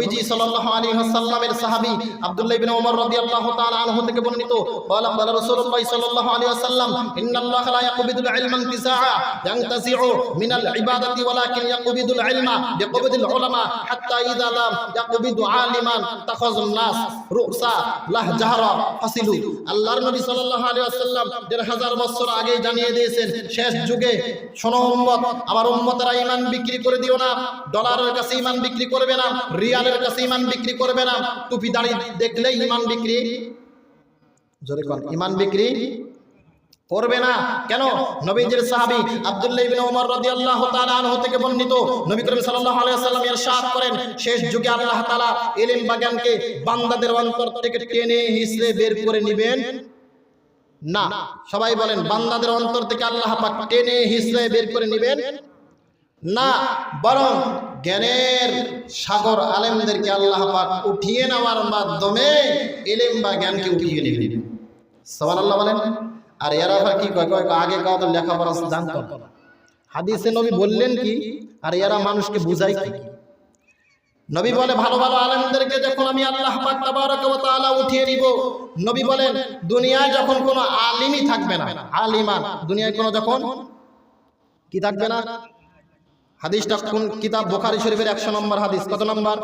নবীজি সাল্লাল্লাহু আলাইহি ওয়াসাল্লামের সাহাবী আব্দুল্লাহ ইবনে ওমর রাদিয়াল্লাহু তাআলা আনহু থেকে বর্ণিত বলা রাসূলুল্লাহ সাল্লাল্লাহু আলাইহি ওয়াসাল্লাম ইন্নাল্লাহা লা ইয়াকবিদুল ইলমা ইনতিসাআ ইয়ানতাসিউ মিনাল ইবাদাতি ওয়ালাকিন ইয়াকবিদুল ইলমা বিকবদিল উলামা হাত্তা ইযা লাম ইয়াকবিদু আলিমান তাখাযুন নাস রুসা লাহ জাহরা ফাসিলু। আল্লাহর নবী সাল্লাল্লাহু আলাইহি ওয়াসাল্লাম ১৫০০ বছর আগে জানিয়ে দিয়েছেন শেষ যুগে শোনো উম্মত, আমার উম্মতেরা ঈমান বিক্রি করে দিও না, ডলারের কাছে ঈমান বিক্রি করবে না, রিয়ালের কাছে ঈমান বিক্রি করবে না, টুপি দাড়ি দেখলেই ঈমান বিক্রি, জোরে কোন ঈমান বিক্রি করবে না। কেন? নবীজির সাহাবী আব্দুল্লাহ ইবনে ওমর রাদিয়াল্লাহু তাআলা আনহু থেকে বর্ণিত নবী করিম সাল্লাল্লাহু আলাইহি ওয়াসাল্লাম ইরশাদ করেন, শেষ যুগে আল্লাহ তাআলা ইলম বা জ্ঞানকে বান্দাদের অন্তর থেকে টেনে হিঁচড়ে বের করে নেবেন না। সবাই বলেন, বান্দাদের অন্তর থেকে আল্লাহ পাক টেনে হিঁচড়ে বের করে নেবেন না, বরং জ্ঞানের সাগর আলেমদেরকে আল্লাহ পাক উঠিয়ে নেওয়ার মাধ্যমে ইলম বা জ্ঞানকে উঠিয়ে নেবেন। সুবহানাল্লাহ বলেন। আর এরা আবার কি কয়, আগে কাউকে লেখাপড়া জানতো না, হাদিসে নবী বললেন কি, আর এরা মানুষকে বুঝায় কি? নবী বলে ভালো ভালো আলেমদেরকে যখন আমি আল্লাহ পাক তাবারাক ওয়া তাআলা উঠিয়ে নিব, নবী বলেন দুনিয়ায় যখন কোনো আলিমই থাকবে না, আলিমান দুনিয়ায় কোনো যখন কি থাকবে না। হাদিসটা কোন কিতাব? বুখারী শরীফের 100 নম্বর হাদিস। কত নম্বর?